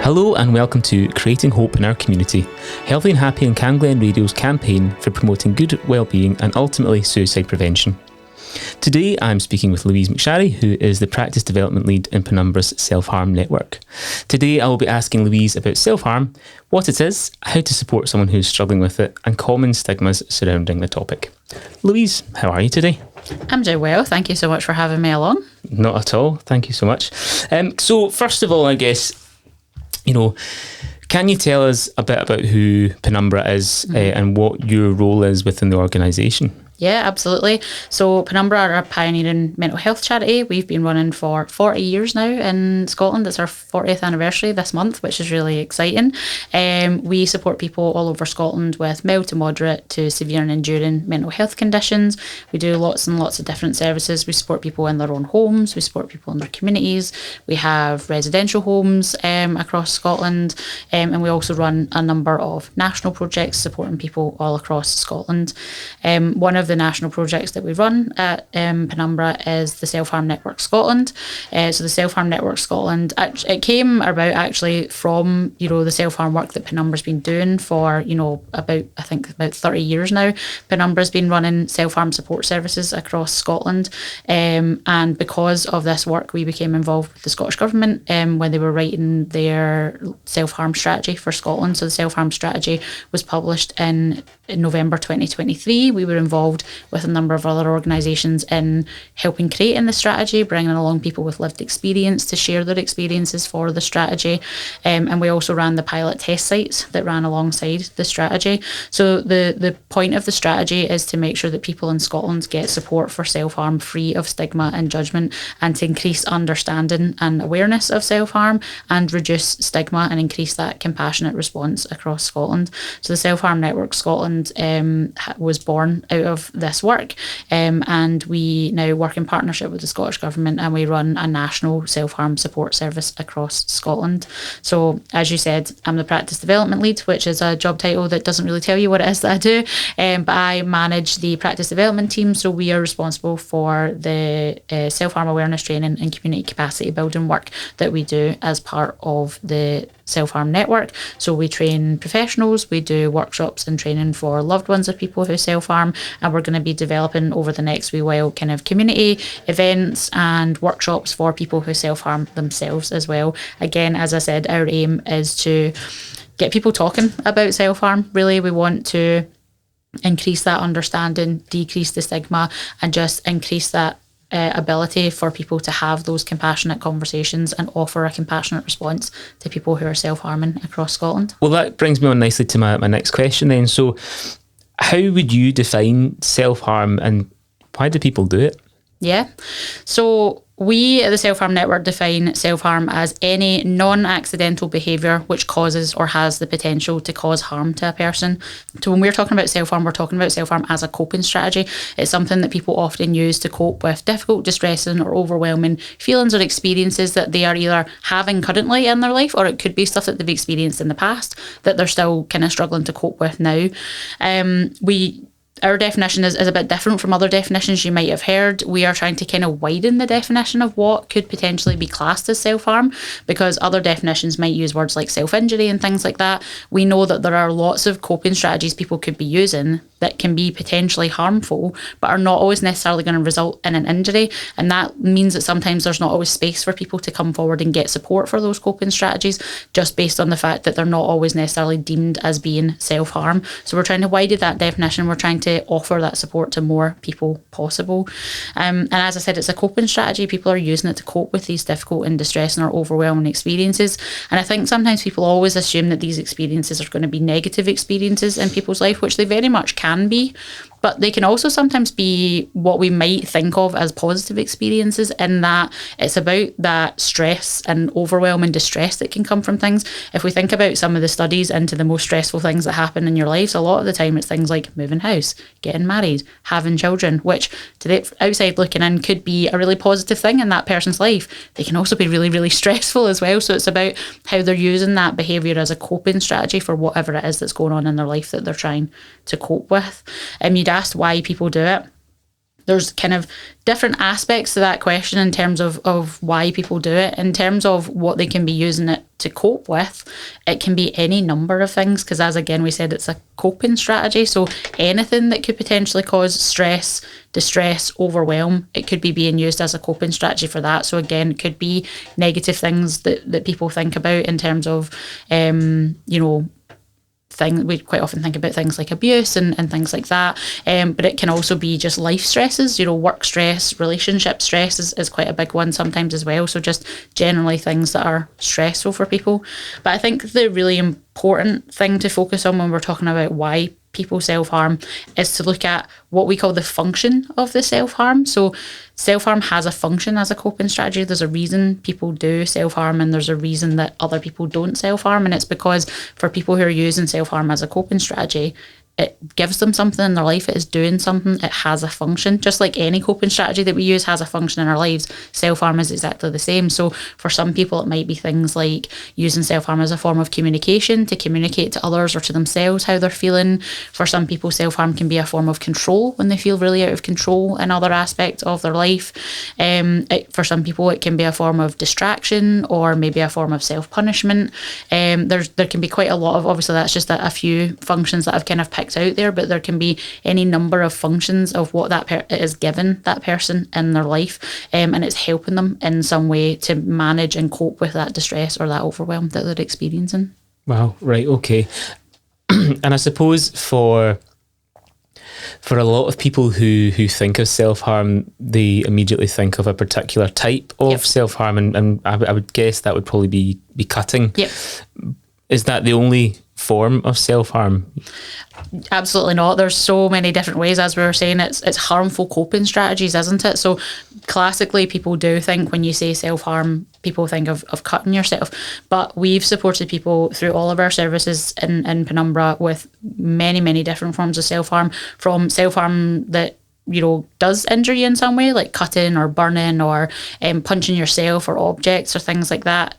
Hello and welcome to Creating Hope in Our Community, Healthy and Happy and Camglen Radio's campaign for promoting good wellbeing and ultimately suicide prevention. Today I'm speaking with Louise McSharry, who is the Practice Development Lead in Penumbra's Self-Harm Network. Today I will be asking Louise about self-harm, what it is, how to support someone who's struggling with it, and common stigmas surrounding the topic. Louise, how are you today? I'm doing well. Thank you so much for having me along. Not at all. Thank you so much. So first of all, I guess, can you tell us a bit about who Penumbra is and what your role is within the organisation? Yeah, absolutely. So Penumbra are a pioneering mental health charity. We've been running for 40 years now in Scotland. It's our 40th anniversary this month, which is really exciting. We support people all over Scotland with mild to moderate to severe and enduring mental health conditions. We do lots and lots of different services. We support people in their own homes. We support people in their communities. We have residential homes across Scotland. And we also run a number of national projects supporting people all across Scotland. One of the national projects that we run at Penumbra is the Self-Harm Network Scotland. So the Self-Harm Network Scotland, it came about actually from, the self-harm work that Penumbra's been doing for, about 30 years now. Penumbra's been running self-harm support services across Scotland. And because of this work, we became involved with the Scottish Government when they were writing their self-harm strategy for Scotland. So the self-harm strategy was published in November 2023. We were involved with a number of other organisations in helping creating the strategy, bringing along people with lived experience to share their experiences for the strategy. And we also ran the pilot test sites that ran alongside the strategy. So the point of the strategy is to make sure that people in Scotland get support for self-harm free of stigma and judgment, and to increase understanding and awareness of self-harm and reduce stigma and increase that compassionate response across Scotland. So the Self-Harm Network Scotland was born out of this work, and we now work in partnership with the Scottish Government, and we run a national self-harm support service across Scotland. So as you said, I'm the Practice Development Lead, which is a job title that doesn't really tell you what it is that I do, but I manage the Practice Development team. So we are responsible for the self-harm awareness training and community capacity building work that we do as part of the Self-Harm Network. So we train professionals, we do workshops and training for loved ones of people who self-harm, and we're going to be developing over the next wee while kind of community events and workshops for people who self-harm themselves as well. Again, as I said, our aim is to get people talking about self-harm. Really, we want to increase that understanding, decrease the stigma, and just increase that ability for people to have those compassionate conversations and offer a compassionate response to people who are self-harming across Scotland. Well, that brings me on nicely to my next question then. So how would you define self-harm and why do people do it? Yeah. So we at the Self-Harm Network define self-harm as any non-accidental behaviour which causes or has the potential to cause harm to a person. So when we're talking about self-harm, we're talking about self-harm as a coping strategy. It's something that people often use to cope with difficult, distressing or overwhelming feelings or experiences that they are either having currently in their life, or it could be stuff that they've experienced in the past that they're still kind of struggling to cope with now. Our definition is a bit different from other definitions you might have heard. We are trying to kind of widen the definition of what could potentially be classed as self-harm, because other definitions might use words like self-injury and things like that. We know that there are lots of coping strategies people could be using that can be potentially harmful, but are not always necessarily going to result in an injury. And that means that sometimes there's not always space for people to come forward and get support for those coping strategies, just based on the fact that they're not always necessarily deemed as being self-harm. So we're trying to widen that definition. We're trying to offer that support to more people possible. And as I said, it's a coping strategy. People are using it to cope with these difficult and distressing or overwhelming experiences. And I think sometimes people always assume that these experiences are going to be negative experiences in people's life, which they very much can be. But they can also sometimes be what we might think of as positive experiences, in that it's about that stress and overwhelming distress that can come from things. If we think about some of the studies into the most stressful things that happen in your lives, a lot of the time it's things like moving house, getting married, having children, which to the outside looking in could be a really positive thing in that person's life. They can also be really, really stressful as well. So it's about how they're using that behaviour as a coping strategy for whatever it is that's going on in their life that they're trying to cope with. You'd asked why people do it. There's kind of different aspects to that question in terms of why people do it. In terms of what they can be using it to cope with, it can be any number of things, because as again we said, it's a coping strategy. So anything that could potentially cause stress, distress, overwhelm, it could be being used as a coping strategy for that. So again, it could be negative things that people think about in terms of we quite often think about things like abuse and things like that, but it can also be just life stresses, work stress, relationship stress is quite a big one sometimes as well. So just generally things that are stressful for people. But I think the really important thing to focus on when we're talking about why people self-harm is to look at what we call the function of the self-harm. So self-harm has a function as a coping strategy. There's a reason people do self-harm, and there's a reason that other people don't self-harm, and it's because for people who are using self-harm as a coping strategy, it gives them something in their life. It is doing something. It has a function. Just like any coping strategy that we use has a function in our lives, self-harm is exactly the same. So for some people, it might be things like using self-harm as a form of communication, to communicate to others or to themselves how they're feeling. For some people, self-harm can be a form of control when they feel really out of control in other aspects of their life. For some people, it can be a form of distraction or maybe a form of self-punishment. There can be quite a lot of, obviously that's just a few functions that I've kind of picked out there, but there can be any number of functions of what it is given that person in their life, and it's helping them in some way to manage and cope with that distress or that overwhelm that they're experiencing. Wow, right, okay. And I suppose for a lot of people who think of self-harm, they immediately think of a particular type of self-harm, and I would guess that would probably be cutting. Yep. Is that the only form of self-harm? Absolutely not. There's so many different ways, as we were saying. It's harmful coping strategies, isn't it? So classically, people do think when you say self-harm, people think of cutting yourself. But we've supported people through all of our services in Penumbra with many, many different forms of self-harm, from self-harm that does injure you in some way, like cutting or burning or punching yourself or objects or things like that,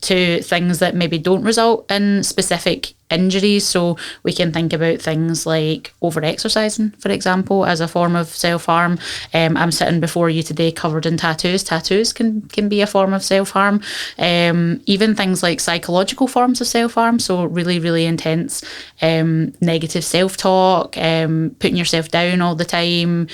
to things that maybe don't result in specific injuries. So we can think about things like over-exercising, for example, as a form of self-harm. I'm sitting before you today covered in tattoos. Tattoos can be a form of self-harm. Even things like psychological forms of self-harm, so really, really intense negative self-talk, putting yourself down all the time,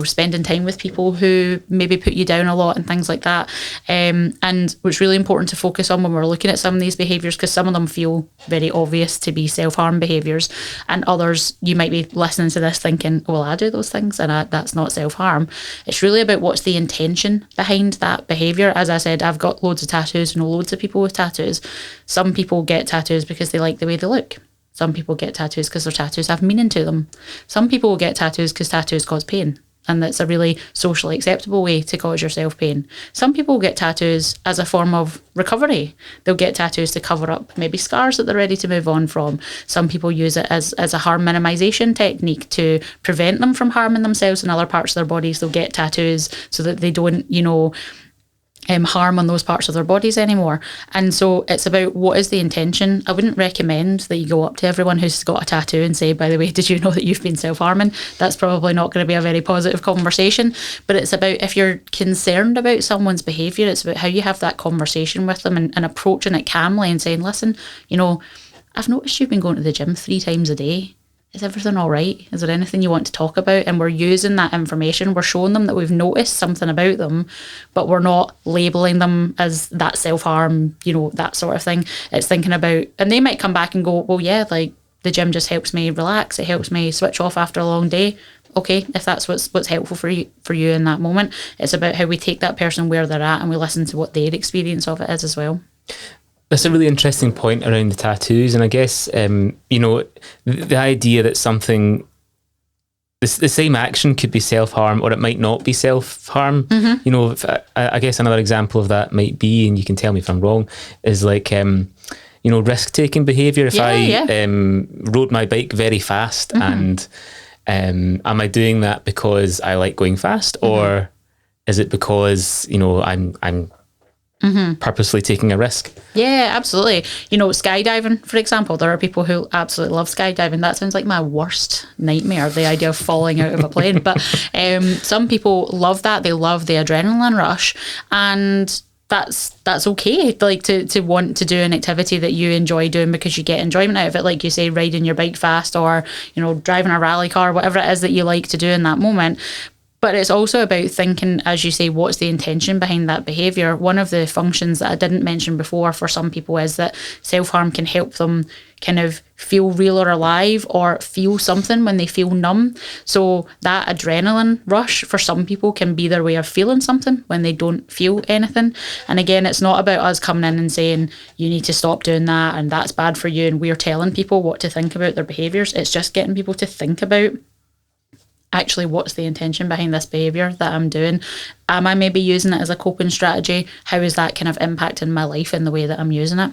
spending time with people who maybe put you down a lot and things like that. And what's really important to focus on when we're looking at some of these behaviours, because some of them feel very obvious to be self-harm behaviours, and others you might be listening to this thinking, well, I do those things and that's not self-harm. It's really about what's the intention behind that behaviour. As I said, I've got loads of tattoos, loads of people with tattoos. Some people get tattoos because they like the way they look. Some people get tattoos because their tattoos have meaning to them. Some people will get tattoos because tattoos cause pain, and that's a really socially acceptable way to cause yourself pain. Some people get tattoos as a form of recovery. They'll get tattoos to cover up maybe scars that they're ready to move on from. Some people use it as a harm minimisation technique to prevent them from harming themselves in other parts of their bodies. They'll get tattoos so that they don't, harm on those parts of their bodies anymore. And so it's about what is the intention. I wouldn't recommend that you go up to everyone who's got a tattoo and say, by the way, did you know that you've been self-harming? That's probably not going to be a very positive conversation. But it's about, if you're concerned about someone's behaviour, it's about how you have that conversation with them and approaching it calmly and saying, listen, I've noticed you've been going to the gym 3 times a day. Is everything all right? Is there anything you want to talk about? And we're using that information. We're showing them that we've noticed something about them, but we're not labelling them as that self-harm, that sort of thing. It's thinking about, and they might come back and go, well, yeah, like the gym just helps me relax. It helps me switch off after a long day. Okay, if that's what's helpful for you in that moment. It's about how we take that person where they're at and we listen to what their experience of it is as well. That's a really interesting point around the tattoos, and I guess the idea that something, the same action could be self-harm or it might not be self-harm. Mm-hmm. I guess another example of that might be, and you can tell me if I'm wrong, is like risk-taking behaviour. If I rode my bike very fast, mm-hmm. and am I doing that because I like going fast, mm-hmm. or is it because I'm mm-hmm. purposely taking a risk? Yeah, absolutely. Skydiving, for example, there are people who absolutely love skydiving. That sounds like my worst nightmare, the idea of falling out of a plane. But some people love that. They love the adrenaline rush. And that's okay, like to want to do an activity that you enjoy doing because you get enjoyment out of it, like you say, riding your bike fast, or driving a rally car, whatever it is that you like to do in that moment. But it's also about thinking, as you say, what's the intention behind that behaviour. One of the functions that I didn't mention before for some people is that self-harm can help them kind of feel real or alive, or feel something when they feel numb. So that adrenaline rush for some people can be their way of feeling something when they don't feel anything. And again, it's not about us coming in and saying, you need to stop doing that and that's bad for you, and we're telling people what to think about their behaviours. It's just getting people to think about, actually, what's the intention behind this behaviour that I'm doing? Am I maybe using it as a coping strategy? How is that kind of impacting my life in the way that I'm using it?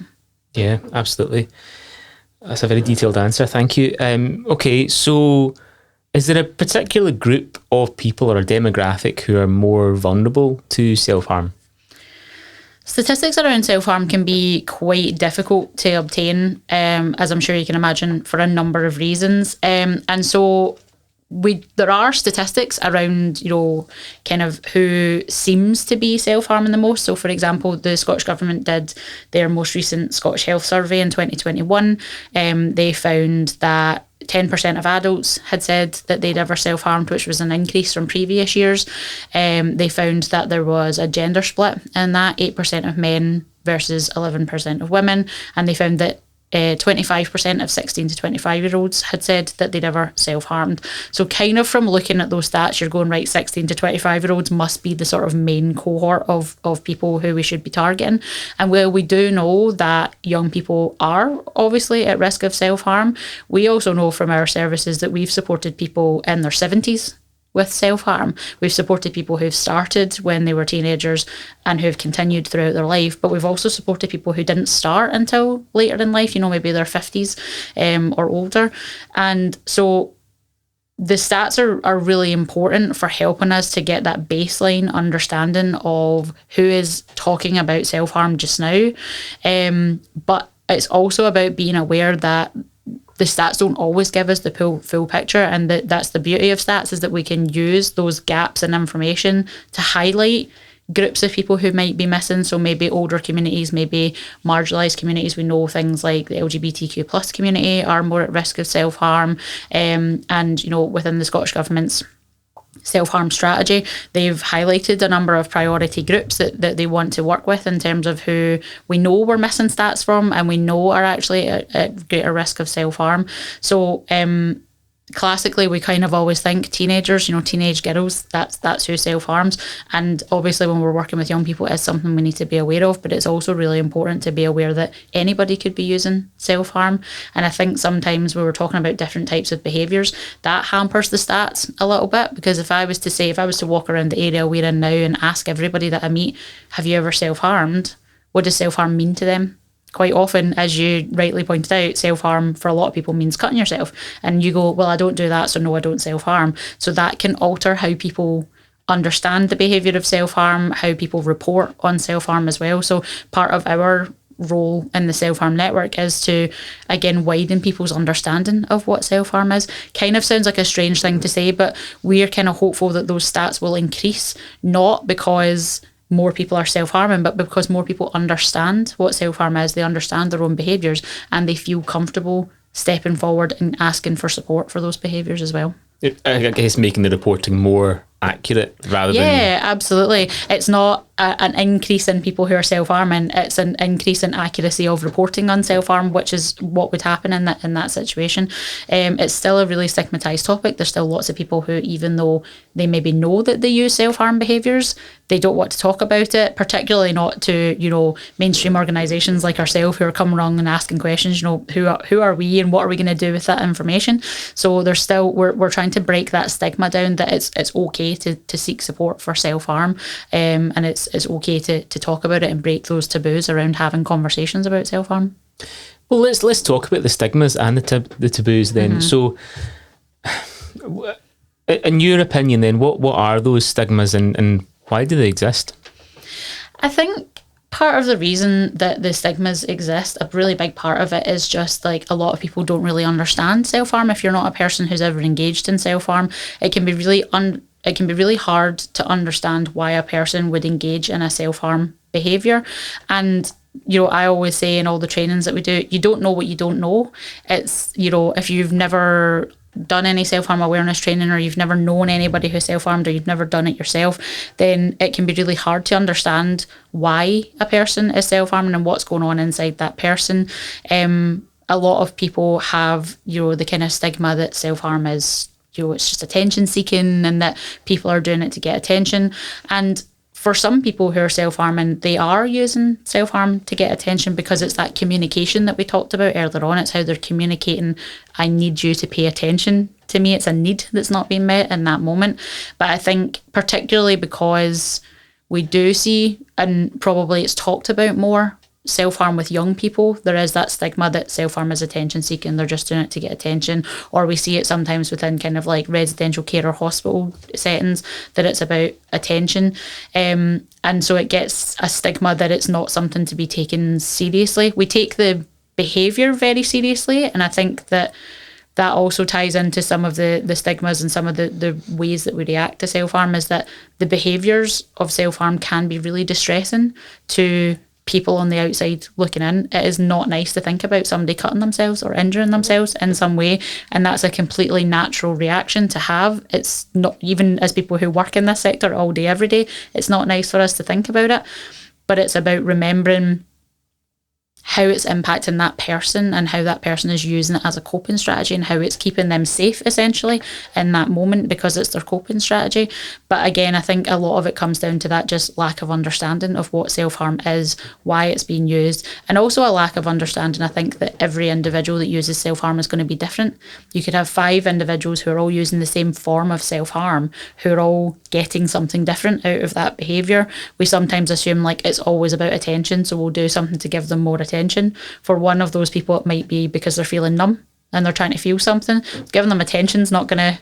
Yeah, absolutely. That's a very detailed answer. Thank you. Okay, so is there a particular group of people or a demographic who are more vulnerable to self-harm? Statistics around self-harm can be quite difficult to obtain, as I'm sure you can imagine, for a number of reasons. And so there are statistics around, kind of who seems to be self-harming the most. So, for example, the Scottish Government did their most recent Scottish Health Survey in 2021. They found that 10% of adults had said that they'd ever self-harmed, which was an increase from previous years. They found that there was a gender split in that, 8% of men versus 11% of women. And they found that 25% of 16 to 25-year-olds had said that they'd ever self-harmed. So kind of from looking at those stats, you're going, right, 16 to 25-year-olds must be the sort of main cohort of people who we should be targeting. And while we do know that young people are obviously at risk of self-harm, we also know from our services that we've supported people in their 70s with self-harm. We've supported people who've started when they were teenagers and who've continued throughout their life, but we've also supported people who didn't start until later in life, maybe their 50s or older. And so the stats are really important for helping us to get that baseline understanding of who is talking about self-harm just now. But it's also about being aware that the stats don't always give us the full picture, and that's the beauty of stats, is that we can use those gaps in information to highlight groups of people who might be missing. So maybe older communities, maybe marginalised communities. We know things like the LGBTQ plus community are more at risk of self-harm, and within the Scottish Government's self-harm strategy, they've highlighted a number of priority groups that they want to work with in terms of who we know we're missing stats from and we know are actually at greater risk of self-harm. So classically, we kind of always think teenagers, teenage girls, that's who self-harms. And obviously when we're working with young people, it's something we need to be aware of, but it's also really important to be aware that anybody could be using self-harm. And I think sometimes we were talking about different types of behaviours, that hampers the stats a little bit, because if I was to walk around the area we're in now and ask everybody that I meet, have you ever self-harmed? What does self-harm mean to them? Quite often, as you rightly pointed out, self-harm for a lot of people means cutting yourself. And you go, well, I don't do that, so no, I don't self-harm. So that can alter how people understand the behaviour of self-harm, how people report on self-harm as well. So part of our role in the self-harm network is to, again, widen people's understanding of what self-harm is. Kind of sounds like a strange thing to say, but we're kind of hopeful that those stats will increase, not because more people are self-harming, but because more people understand what self-harm is, they understand their own behaviours, and they feel comfortable stepping forward and asking for support for those behaviours as well. I guess making the reporting more accurate rather than... Yeah, absolutely. It's not an increase in people who are self-harming, it's an increase in accuracy of reporting on self-harm, which is what would happen in that situation. It's still a really stigmatised topic. There's still lots of people who, even though they maybe know that they use self-harm behaviours, they don't want to talk about it, particularly not to, mainstream organisations like ourselves who are coming along and asking questions, who are we and what are we going to do with that information? So there's still, we're trying to break that stigma down, that it's okay to seek support for self-harm, and it's okay to talk about it and break those taboos around having conversations about self-harm. Well, let's talk about the stigmas and the taboos then. So in your opinion then, what are those stigmas and why do they exist? I think part of the reason that the stigmas exist, a really big part of it, is just like a lot of people don't really understand self-harm. If you're not a person who's ever engaged in self-harm, it can be really hard to understand why a person would engage in a self-harm behavior. And I always say in all the trainings that we do, you don't know what you don't know. It's, if you've never done any self-harm awareness training, or you've never known anybody who self-harmed, or you've never done it yourself, then it can be really hard to understand why a person is self-harming and what's going on inside that person. A lot of people have, the kind of stigma that self-harm is, it's just attention seeking, and that people are doing it to get attention. And for some people who are self-harming, they are using self-harm to get attention, because it's that communication that we talked about earlier on. It's how they're communicating, I need you to pay attention to me. It's a need that's not being met in that moment. But I think particularly because we do see, and probably it's talked about more, self-harm with young people, there is that stigma that self-harm is attention seeking, they're just doing it to get attention. Or we see it sometimes within kind of like residential care or hospital settings, that it's about attention, and so it gets a stigma that it's not something to be taken seriously. We take the behaviour very seriously, and I think that also ties into some of the stigmas and some of the ways that we react to self-harm, is that the behaviours of self-harm can be really distressing to people on the outside looking in. It is not nice to think about somebody cutting themselves or injuring themselves in some way, and that's a completely natural reaction to have. It's not, even as people who work in this sector all day every day, it's not nice for us to think about it, but it's about remembering how it's impacting that person and how that person is using it as a coping strategy, and how it's keeping them safe essentially in that moment because it's their coping strategy. But again, I think a lot of it comes down to that just lack of understanding of what self-harm is, why it's being used, and also a lack of understanding, I think, that every individual that uses self-harm is going to be different. You could have 5 individuals who are all using the same form of self-harm, who are all getting something different out of that behaviour. We sometimes assume like it's always about attention, so we'll do something to give them more attention. For one of those people, it might be because they're feeling numb and they're trying to feel something. Giving them attention's not going to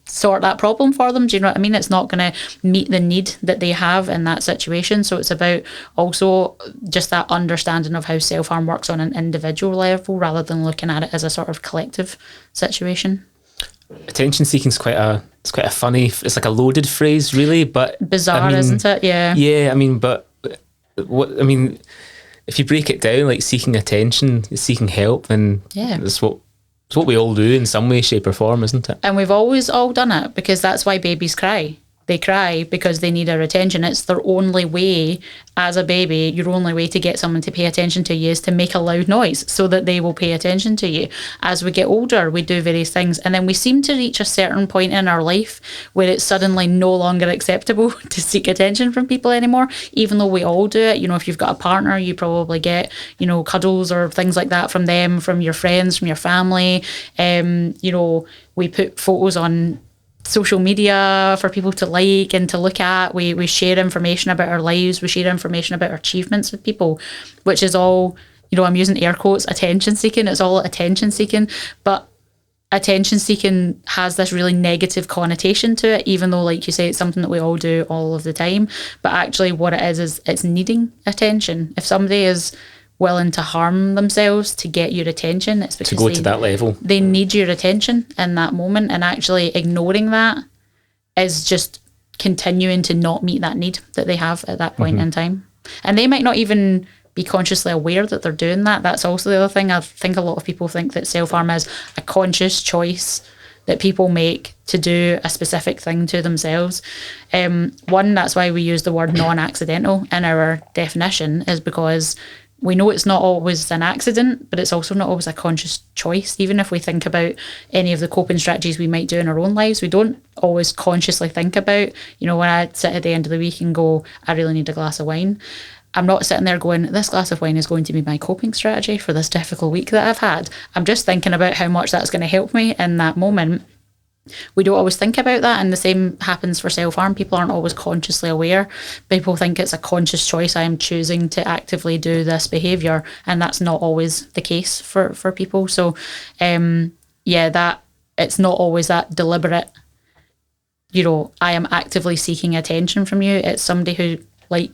sort that problem for them. Do you know what I mean? It's not going to meet the need that they have in that situation. So it's about also just that understanding of how self-harm works on an individual level, rather than looking at it as a sort of collective situation. Attention seeking is quite a funny, it's like a loaded phrase really, but bizarre, isn't it? Yeah, but if you break it down, like seeking attention, seeking help, then it's what we all do in some way, shape or form, isn't it? And we've always all done it, because that's why babies cry. They cry because they need our attention. It's their only way, as a baby, your only way to get someone to pay attention to you is to make a loud noise so that they will pay attention to you. As we get older, we do various things, and then we seem to reach a certain point in our life where it's suddenly no longer acceptable to seek attention from people anymore, even though we all do it. If you've got a partner, you probably get, cuddles or things like that from them, from your friends, from your family. We put photos on social media for people to like and to look at. We share information about our lives, we share information about our achievements with people, which is all, I'm using air quotes, attention seeking. It's all attention seeking, but attention seeking has this really negative connotation to it, even though, like you say, it's something that we all do all of the time. But actually what it is it's needing attention. If somebody is willing to harm themselves to get your attention, it's because to go to that level, they need your attention in that moment, and actually ignoring that is just continuing to not meet that need that they have at that point in time. And they might not even be consciously aware that they're doing that. That's also the other thing. I think a lot of people think that self-harm is a conscious choice that people make to do a specific thing to themselves. That's why we use the word non-accidental in our definition, is because we know it's not always an accident, but it's also not always a conscious choice. Even if we think about any of the coping strategies we might do in our own lives, we don't always consciously think about, when I sit at the end of the week and go, I really need a glass of wine. I'm not sitting there going, this glass of wine is going to be my coping strategy for this difficult week that I've had. I'm just thinking about how much that's going to help me in that moment. We don't always think about that, and the same happens for self-harm. People aren't always consciously aware. People think it's a conscious choice. I am choosing to actively do this behaviour, and that's not always the case for people. So that it's not always that deliberate, I am actively seeking attention from you. It's somebody who, like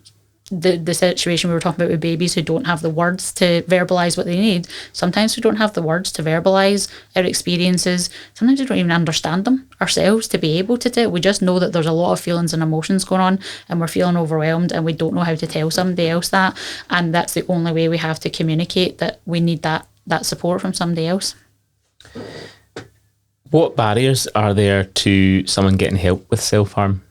the situation we were talking about with babies who don't have the words to verbalise what they need. Sometimes we don't have the words to verbalise our experiences. Sometimes we don't even understand them ourselves to be able to do it. We just know that there's a lot of feelings and emotions going on and we're feeling overwhelmed and we don't know how to tell somebody else that. And that's the only way we have to communicate that we need that support from somebody else. What barriers are there to someone getting help with self-harm?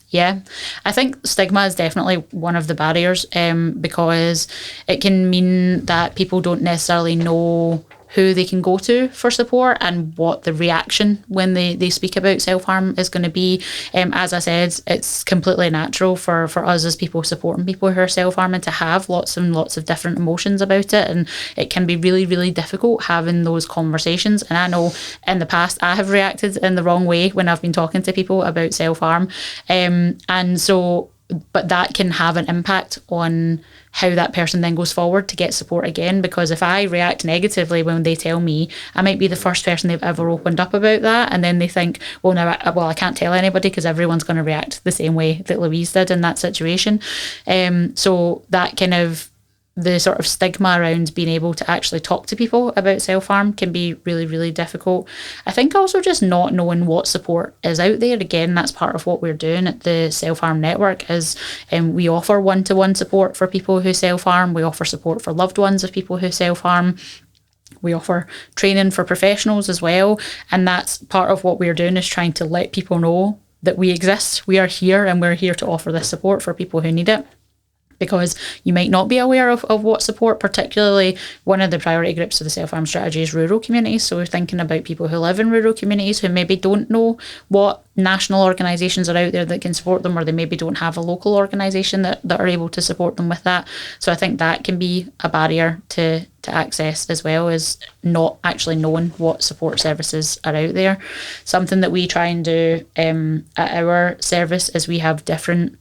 Yeah, I think stigma is definitely one of the barriers, because it can mean that people don't necessarily know who they can go to for support and what the reaction when they speak about self-harm is going to be. As I said, it's completely natural for us as people supporting people who are self-harming to have lots and lots of different emotions about it, and it can be really, really difficult having those conversations. And I know in the past I have reacted in the wrong way when I've been talking to people about self-harm, and so but that can have an impact on how that person then goes forward to get support again, because if I react negatively when they tell me, I might be the first person they've ever opened up about that, and then they think, well, now I can't tell anybody because everyone's going to react the same way that Louise did in that situation. So that kind of the sort of stigma around being able to actually talk to people about self-harm can be really, really difficult. I think also just not knowing what support is out there. Again, that's part of what we're doing at the Self-Harm Network is we offer one-to-one support for people who self-harm. We offer support for loved ones of people who self-harm. We offer training for professionals as well. And that's part of what we're doing is trying to let people know that we exist. We are here and we're here to offer this support for people who need it. Because you might not be aware of what support, particularly one of the priority groups of the self-harm strategy is rural communities. So we're thinking about people who live in rural communities who maybe don't know what national organisations are out there that can support them, or they maybe don't have a local organisation that are able to support them with that. So I think that can be a barrier to access as well, as not actually knowing what support services are out there. Something that we try and do at our service is we have different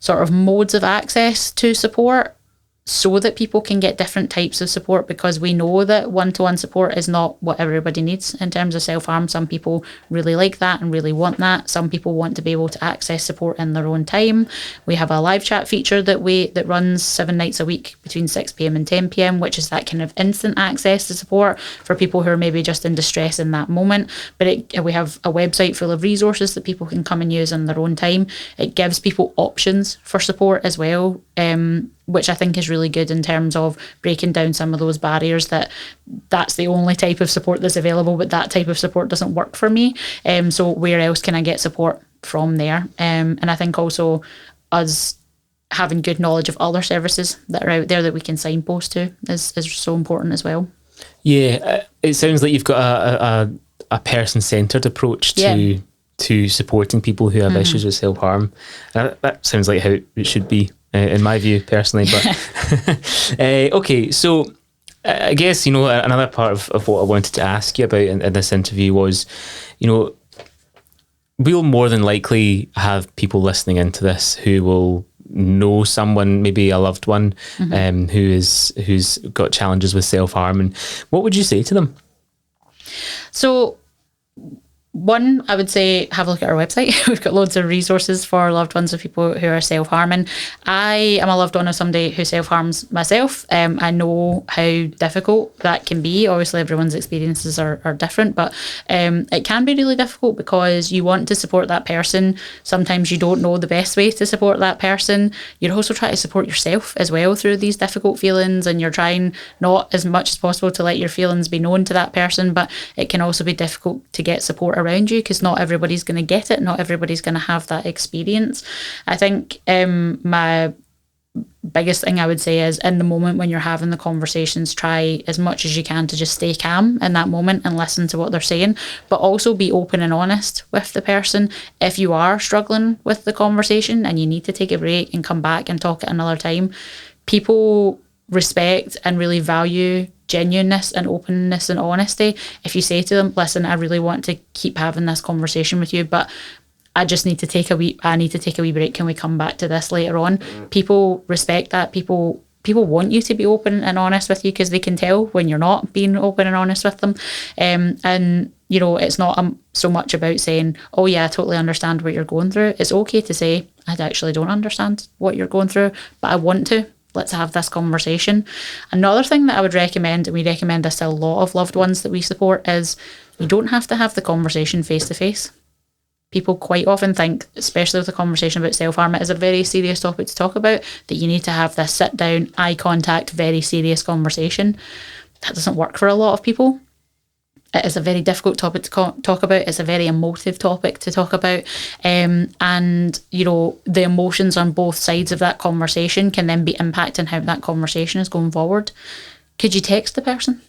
sort of modes of access to support so that people can get different types of support, because we know that one-to-one support is not what everybody needs in terms of self-harm. Some people really like that and really want that. Some people want to be able to access support in their own time. We have a live chat feature that runs 7 nights a week between 6 p.m. and 10 p.m, which is that kind of instant access to support for people who are maybe just in distress in that moment. But we have a website full of resources that people can come and use in their own time. It gives people options for support as well, which I think is really good in terms of breaking down some of those barriers that's the only type of support that's available, but that type of support doesn't work for me. So where else can I get support from there? And I think also us having good knowledge of other services that are out there that we can signpost to is so important as well. Yeah, it sounds like you've got a person-centred approach to supporting people who have issues with self-harm. That sounds like how it should be. In my view, personally, but okay. So I guess another part of what I wanted to ask you about in this interview was, we'll more than likely have people listening into this who will know someone, maybe a loved one, who's got challenges with self-harm, and what would you say to them? So, one, I would say have a look at our website. We've got loads of resources for loved ones of people who are self-harming. I am a loved one of somebody who self-harms myself. I know how difficult that can be. Obviously, everyone's experiences are different, but it can be really difficult because you want to support that person. Sometimes you don't know the best way to support that person. You're also trying to support yourself as well through these difficult feelings, and you're trying not as much as possible to let your feelings be known to that person, but it can also be difficult to get support around you because not everybody's going to get it. Not everybody's going to have that experience. I think my biggest thing I would say is in the moment when you're having the conversations, try as much as you can to just stay calm in that moment and listen to what they're saying, but also be open and honest with the person. If you are struggling with the conversation and you need to take a break and come back and talk at another time, people respect and really value genuineness and openness and honesty. If you say to them, listen, I really want to keep having this conversation with you, but I just need to take a wee break. Can we come back to this later on? People respect that. People want you to be open and honest with you because they can tell when you're not being open and honest with them. And it's not so much about saying, oh yeah, I totally understand what you're going through. It's okay to say, I actually don't understand what you're going through, but I want to. Let's have this conversation. Another thing that I would recommend, and we recommend this to a lot of loved ones that we support, is you don't have to have the conversation face to face. People quite often think, especially with a conversation about self-harm, it is a very serious topic to talk about, that you need to have this sit down, eye contact, very serious conversation. That doesn't work for a lot of people. It is a very difficult topic to talk about. It's a very emotive topic to talk about. And, you know, the emotions on both sides of that conversation can then be impacting how that conversation is going forward. Could you text the person?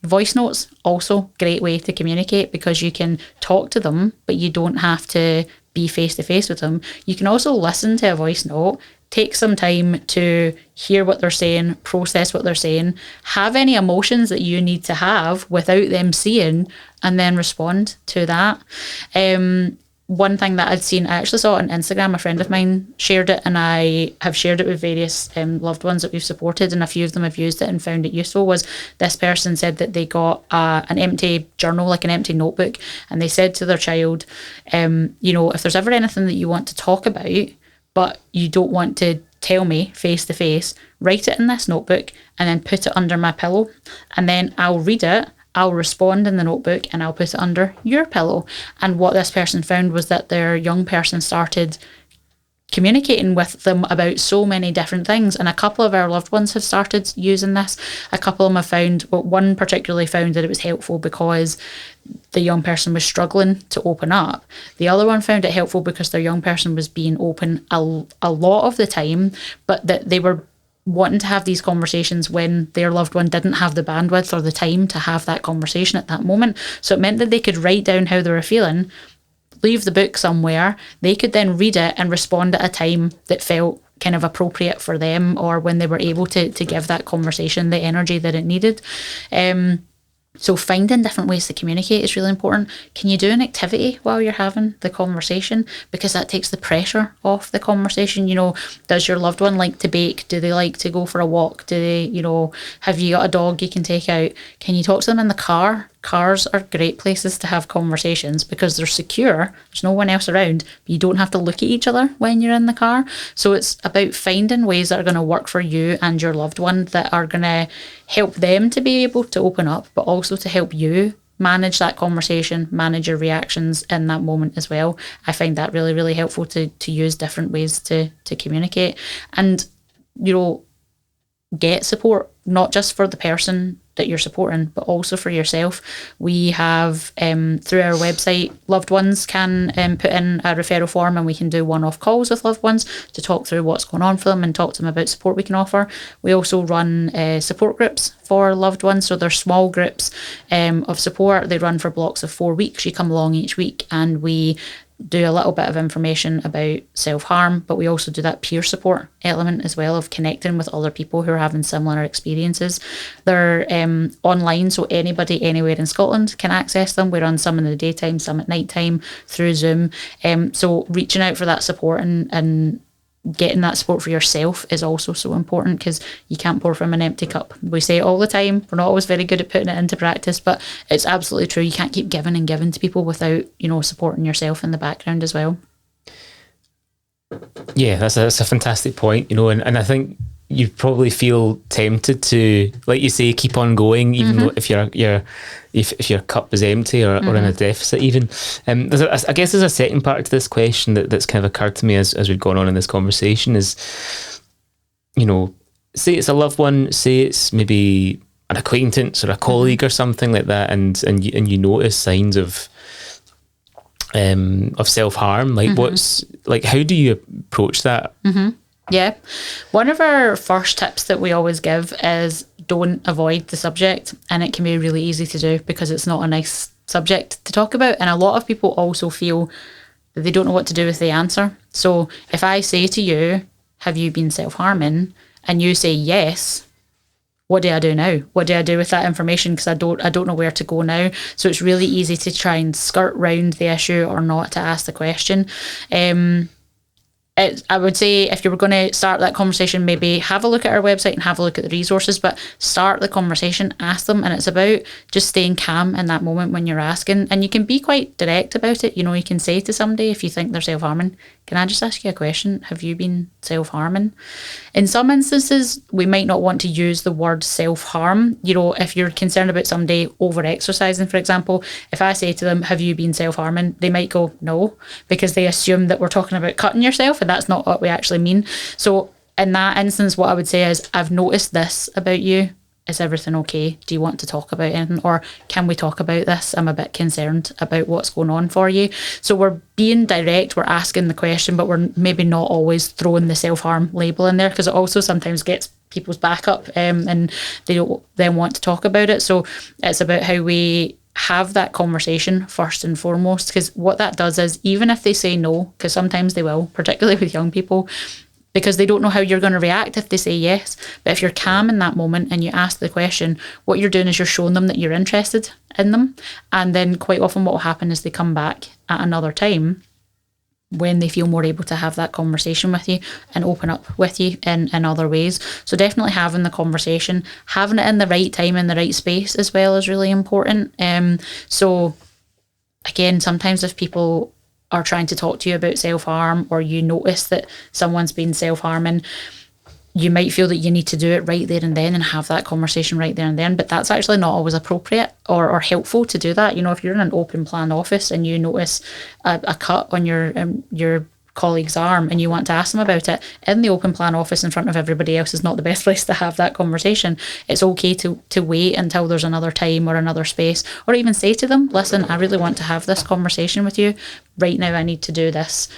Voice notes, also great way to communicate, because you can talk to them, but you don't have to be face to face with them. You can also listen to a voice note, take some time to hear what they're saying, process what they're saying, have any emotions that you need to have without them seeing, and then respond to that. One thing that I'd seen, I actually saw it on Instagram, a friend of mine shared it, and I have shared it with various loved ones that we've supported, and a few of them have used it and found it useful. Was this person said that they got an empty journal, like an empty notebook, and they said to their child, you know, if there's ever anything that you want to talk about, but you don't want to tell me face to face, write it in this notebook and then put it under my pillow, and then I'll read it, I'll respond in the notebook, and I'll put it under your pillow. And what this person found was that their young person started communicating with them about so many different things, and a couple of our loved ones have started using this. A couple of them have found, well, one particularly found that it was helpful because the young person was struggling to open up. The other one found it helpful because their young person was being open a lot of the time, but that they were wanting to have these conversations when their loved one didn't have the bandwidth or the time to have that conversation at that moment. So it meant that they could write down how they were feeling, leave the book somewhere, they could then read it and respond at a time that felt kind of appropriate for them, or when they were able to give that conversation the energy that it needed. So finding different ways to communicate is really important. Can you do an activity while you're having the conversation? Because that takes the pressure off the conversation. You know, does your loved one like to bake? Do they like to go for a walk? Do they, you know, have you got a dog you can take out? Can you talk to them in the car? Cars are great places to have conversations because they're secure. There's no one else around. But you don't have to look at each other when you're in the car. So it's about finding ways that are going to work for you and your loved one, that are going to help them to be able to open up, but also to help you manage that conversation, manage your reactions in that moment as well. I find that really, really helpful to use different ways to communicate. And, you know, get support, not just for the person that you're supporting, but also for yourself. We have, through our website, loved ones can put in a referral form, and we can do one-off calls with loved ones to talk through what's going on for them and talk to them about support we can offer. We also run support groups for loved ones. So they're small groups of support. They run for blocks of 4 weeks. You come along each week and we do a little bit of information about self-harm, but we also do that peer support element as well, of connecting with other people who are having similar experiences. They're online, so anybody anywhere in Scotland can access them. We run some in the daytime, some at night time through Zoom. So reaching out for that support and getting that support for yourself is also so important, because you can't pour from an empty cup. We say it all the time. We're not always very good at putting it into practice, but it's absolutely true. You can't keep giving and giving to people without, you know, supporting yourself in the background as well. Yeah, that's a fantastic point, you know, and I think you probably feel tempted to, like you say, keep on going, even though if your cup is empty or in a deficit even. I guess there's a second part to this question that's kind of occurred to me as we've gone on in this conversation is, you know, say it's a loved one, say it's maybe an acquaintance or a colleague or something like that, and you notice signs of self-harm, like what's, like, how do you approach that? Yeah. One of our first tips that we always give is don't avoid the subject. And it can be really easy to do because it's not a nice subject to talk about. And a lot of people also feel that they don't know what to do with the answer. So if I say to you, have you been self-harming? And you say yes, what do I do now? What do I do with that information? Because I don't know where to go now. So it's really easy to try and skirt round the issue or not to ask the question. I would say if you were going to start that conversation, maybe have a look at our website and have a look at the resources, but start the conversation, ask them. And it's about just staying calm in that moment when you're asking. And you can be quite direct about it. You know, you can say to somebody, if you think they're self-harming, can I just ask you a question? Have you been self-harming? In some instances, we might not want to use the word self-harm. You know, if you're concerned about somebody over-exercising, for example, if I say to them, have you been self-harming? They might go, no, because they assume that we're talking about cutting yourself, and that's not what we actually mean. So in that instance, what I would say is, I've noticed this about you. Is everything okay? Do you want to talk about anything? Or can we talk about this? I'm a bit concerned about what's going on for you. So we're being direct, we're asking the question, but we're maybe not always throwing the self-harm label in there, because it also sometimes gets people's back up and they don't then want to talk about it. So it's about how we have that conversation first and foremost, because what that does is, even if they say no, because sometimes they will, particularly with young people, because they don't know how you're going to react if they say yes. But if you're calm in that moment and you ask the question, what you're doing is you're showing them that you're interested in them. And then quite often what will happen is they come back at another time when they feel more able to have that conversation with you and open up with you in other ways. So definitely having the conversation, having it in the right time, in the right space as well, is really important. So again, sometimes if people are trying to talk to you about self-harm, or you notice that someone's been self-harming, you might feel that you need to do it right there and then and have that conversation right there and then, but that's actually not always appropriate or helpful to do that. You know, if you're in an open plan office and you notice a cut on your colleague's arm and you want to ask them about it, in the open plan office in front of everybody else is not the best place to have that conversation. It's okay to wait until there's another time or another space, or even say to them, listen, I really want to have this conversation with you right now. I need to do this.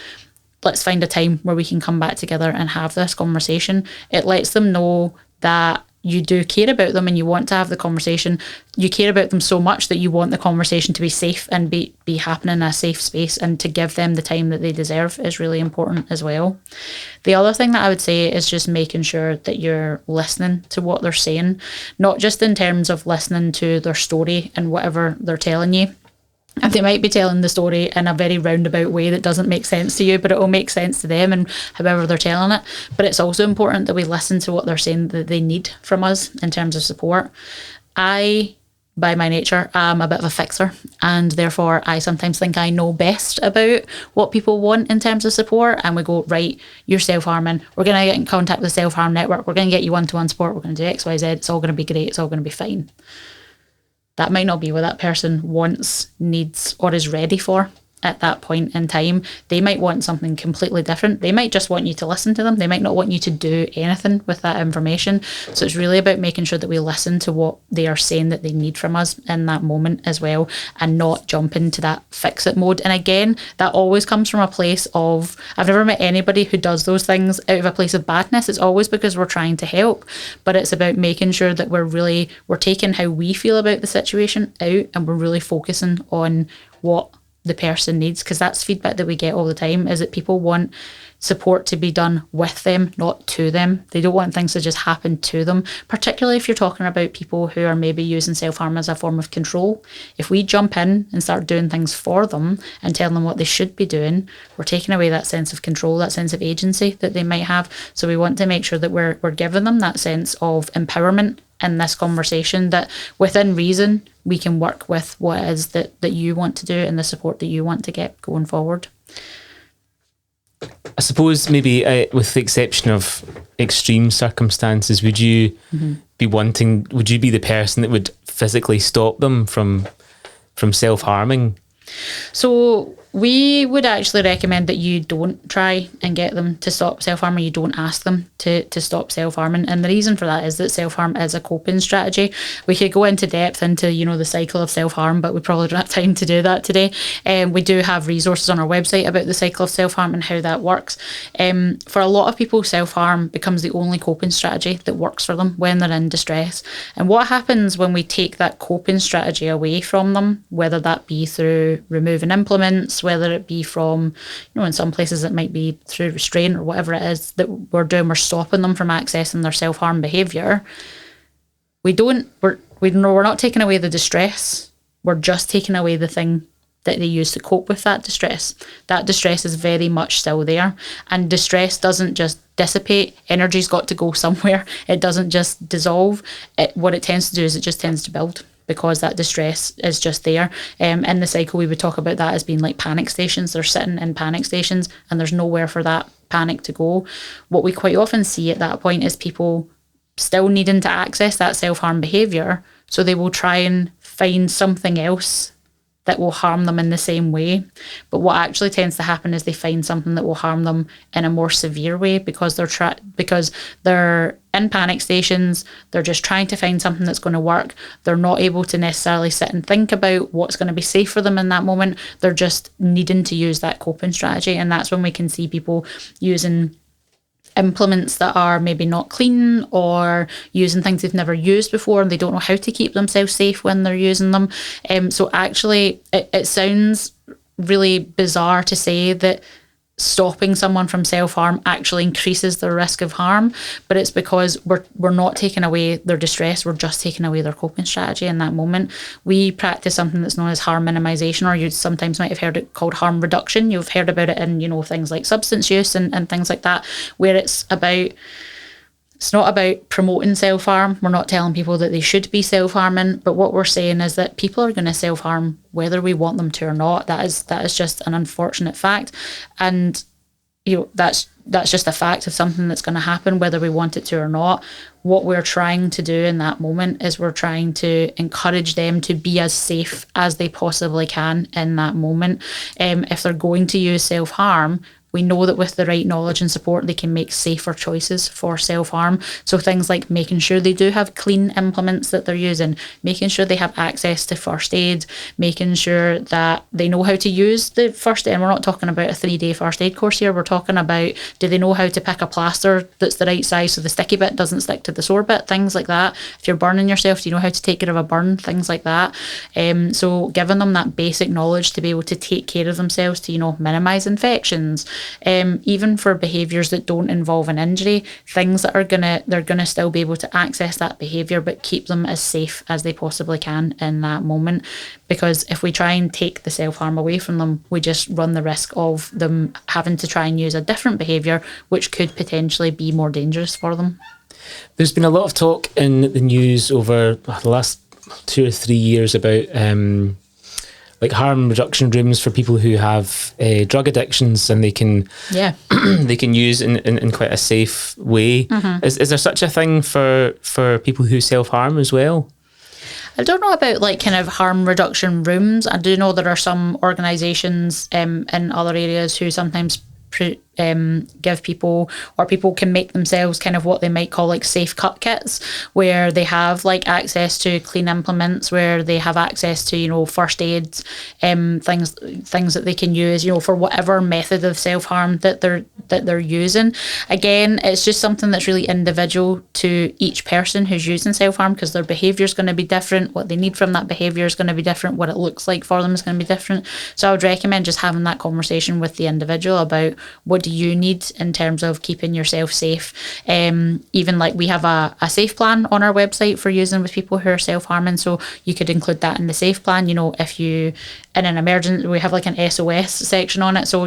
Let's find a time where we can come back together and have this conversation. It lets them know that you do care about them and you want to have the conversation. You care about them so much that you want the conversation to be safe and be happening in a safe space, and to give them the time that they deserve is really important as well. The other thing that I would say is just making sure that you're listening to what they're saying, not just in terms of listening to their story and whatever they're telling you. And they might be telling the story in a very roundabout way that doesn't make sense to you, but it will make sense to them and however they're telling it. But it's also important that we listen to what they're saying that they need from us in terms of support. I, by my nature, am a bit of a fixer, and therefore I sometimes think I know best about what people want in terms of support. And we go, right, you're self-harming, we're going to get in contact with the Self-Harm Network, we're going to get you one-to-one support, we're going to do X, Y, Z, it's all going to be great, it's all going to be fine. That might not be what that person wants, needs, or is ready for at that point in time. They might want something completely different. They might just want you to listen to them. They might not want you to do anything with that information. So it's really about making sure that we listen to what they are saying that they need from us in that moment as well, and not jump into that fix it mode. And again, that always comes from a place of, I've never met anybody who does those things out of a place of badness. It's always because we're trying to help, but it's about making sure that we're taking how we feel about the situation out, and we're really focusing on what the person needs, because that's feedback that we get all the time, is that people want support to be done with them, not to them. They don't want things to just happen to them, particularly if you're talking about people who are maybe using self-harm as a form of control. If we jump in and start doing things for them and telling them what they should be doing, we're taking away that sense of control, that sense of agency that they might have. So we want to make sure that we're giving them that sense of empowerment in this conversation, that within reason we can work with what it is that you want to do and the support that you want to get going forward. I suppose maybe with the exception of extreme circumstances, would you would you be the person that would physically stop them from self-harming? So we would actually recommend that you don't try and get them to stop self-harming. You don't ask them to stop self-harming. And the reason for that is that self-harm is a coping strategy. We could go into depth into, the cycle of self-harm, but we probably don't have time to do that today. We do have resources on our website about the cycle of self-harm and how that works. For a lot of people, self-harm becomes the only coping strategy that works for them when they're in distress. And what happens when we take that coping strategy away from them, whether that be through removing implements, whether it be from, in some places it might be through restraint or whatever it is that we're doing, we're stopping them from accessing their self-harm behaviour. We're not taking away the distress, we're just taking away the thing that they use to cope with that distress. That distress is very much still there, and distress doesn't just dissipate. Energy's got to go somewhere. It doesn't just dissolve. What it tends to do is it just tends to build, because that distress is just there. In the cycle, we would talk about that as being like panic stations. They're sitting in panic stations and there's nowhere for that panic to go. What we quite often see at that point is people still needing to access that self-harm behaviour, so they will try and find something else that will harm them in the same way. But what actually tends to happen is they find something that will harm them in a more severe way, because they're in panic stations. They're just trying to find something that's going to work. They're not able to necessarily sit and think about what's going to be safe for them in that moment. They're just needing to use that coping strategy. And that's when we can see people using implements that are maybe not clean, or using things they've never used before and they don't know how to keep themselves safe when they're using them. So actually it sounds really bizarre to say that stopping someone from self-harm actually increases their risk of harm, but it's because we're not taking away their distress, we're just taking away their coping strategy in that moment. We practice something that's known as harm minimization, or you sometimes might have heard it called harm reduction. You've heard about it in things like substance use and things like that, where it's not about promoting self-harm. We're not telling people that they should be self-harming, but what we're saying is that people are going to self-harm whether we want them to or not. That is just an unfortunate fact. And that's just a fact of something that's going to happen whether we want it to or not. What we're trying to do in that moment is we're trying to encourage them to be as safe as they possibly can in that moment. If they're going to use self-harm, we know that with the right knowledge and support, they can make safer choices for self-harm. So things like making sure they do have clean implements that they're using, making sure they have access to first aid, making sure that they know how to use the first aid. And we're not talking about a 3-day first aid course here. We're talking about, do they know how to pick a plaster that's the right size so the sticky bit doesn't stick to the sore bit, things like that. If you're burning yourself, do you know how to take care of a burn, things like that. So giving them that basic knowledge to be able to take care of themselves, to minimise infections. Even for behaviours that don't involve an injury, things that they're gonna still be able to access that behaviour but keep them as safe as they possibly can in that moment. Because if we try and take the self-harm away from them, we just run the risk of them having to try and use a different behaviour which could potentially be more dangerous for them. There's been a lot of talk in the news over the last 2 or 3 years about like harm reduction rooms for people who have drug addictions, and they can they can use in quite a safe way. Mm-hmm. Is there such a thing for people who self-harm as well? I don't know about like kind of harm reduction rooms. I do know there are some organisations in other areas who sometimes give people, or people can make themselves kind of what they might call like safe cut kits, where they have like access to clean implements, where they have access to first aids, things that they can use for whatever method of self-harm that they're using. Again, it's just something that's really individual to each person who's using self-harm, because their behaviour is going to be different, what they need from that behaviour is going to be different, what it looks like for them is going to be different. So I would recommend just having that conversation with the individual about what do you need in terms of keeping yourself safe. Even like we have a safe plan on our website for using with people who are self-harming, so you could include that in the safe plan. If you in an emergency, we have like an SOS section on it, so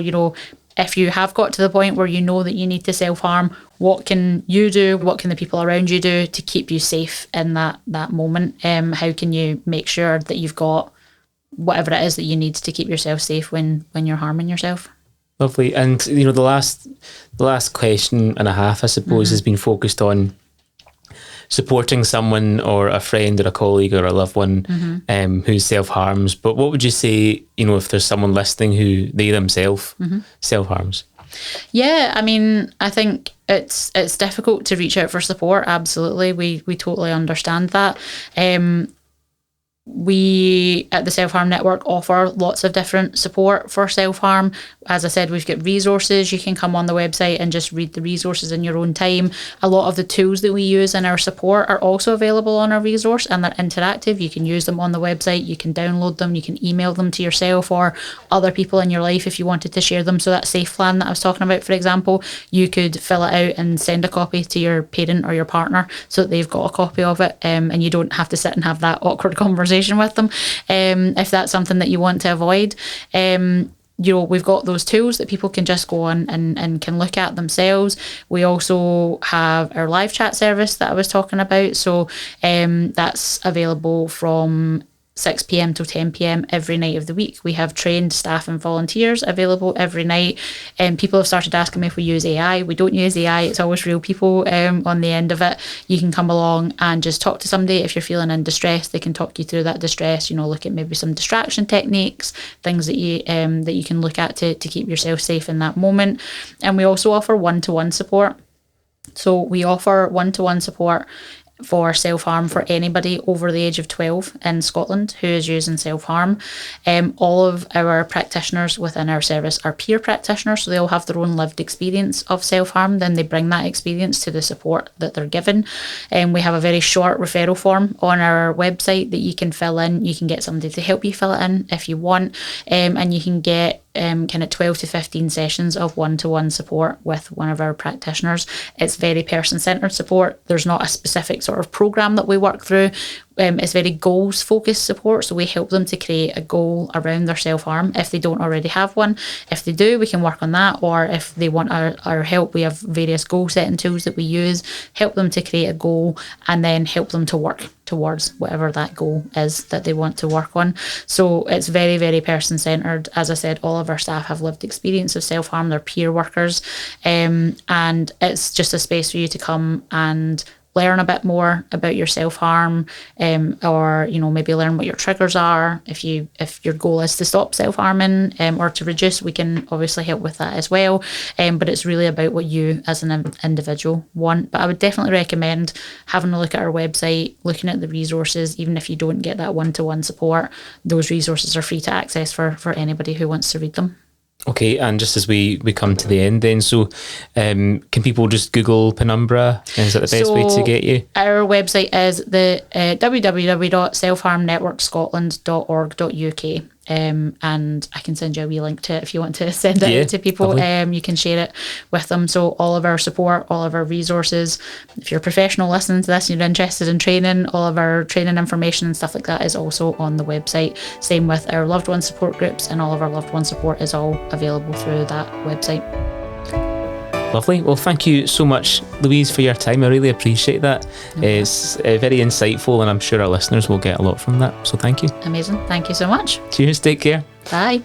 if you have got to the point where you know that you need to self-harm, what can you do, what can the people around you do to keep you safe in that moment? How can you make sure that you've got whatever it is that you need to keep yourself safe when you're harming yourself? Lovely. And the last question and a half, I suppose, has been focused on supporting someone or a friend or a colleague or a loved one who self-harms. But what would you say, if there's someone listening who they themselves self-harms? Yeah, I mean, I think it's difficult to reach out for support. Absolutely. We totally understand that. We at the Self-Harm Network offer lots of different support for self-harm. As I said, we've got resources. You can come on the website and just read the resources in your own time. A lot of the tools that we use in our support are also available on our resource, and they're interactive. You can use them on the website, you can download them, you can email them to yourself or other people in your life if you wanted to share them. So that safe plan that I was talking about, for example, you could fill it out and send a copy to your parent or your partner so that they've got a copy of it, and you don't have to sit and have that awkward conversation with them, if that's something that you want to avoid. we've got those tools that people can just go on and can look at themselves. We also have our live chat service that I was talking about. So that's available from 6 p.m. till 10 p.m. every night of the week. We have trained staff and volunteers available every night. And people have started asking me if we use AI. We don't use AI. It's always real people on the end of it. You can come along and just talk to somebody. If you're feeling in distress, they can talk you through that distress, look at maybe some distraction techniques, things that you can look at to keep yourself safe in that moment. And we also offer one-to-one support. So we offer one-to-one support for self-harm for anybody over the age of 12 in Scotland who is using self-harm. All of our practitioners within our service are peer practitioners, so they all have their own lived experience of self-harm. Then they bring that experience to the support that they're given. We have a very short referral form on our website that you can fill in. You can get somebody to help you fill it in if you want, and you can get kind of 12 to 15 sessions of one-to-one support with one of our practitioners. It's very person-centred support. There's not a specific sort of programme that we work through. It's very goals focused support, so we help them to create a goal around their self-harm if they don't already have one. If they do, we can work on that, or if they want our help, we have various goal setting tools that we use, help them to create a goal and then help them to work towards whatever that goal is that they want to work on. So it's very, very person-centred. As I said, all of our staff have lived experience of self-harm. They're peer workers, and it's just a space for you to come and learn a bit more about your self-harm, or maybe learn what your triggers are. If your goal is to stop self-harming or to reduce, we can obviously help with that as well. But it's really about what you as an individual want. But I would definitely recommend having a look at our website, looking at the resources. Even if you don't get that one-to-one support, those resources are free to access for anybody who wants to read them. Okay, and just as we come to the end then, so can people just Google Penumbra? Is that the best way to get you? Our website is the www.selfharmnetworkscotland.org.uk. And I can send you a wee link to it if you want to send it out to people. You can share it with them. So all of our support, all of our resources, if you're a professional listening to this and you're interested in training, all of our training information and stuff like that is also on the website. Same with our loved one support groups, and all of our loved one support is all available through that website. Lovely. Well, thank you so much, Louise, for your time. I really appreciate that. It's very insightful, and I'm sure our listeners will get a lot from that. So thank you. Amazing. Thank you so much. Cheers. Take care. Bye.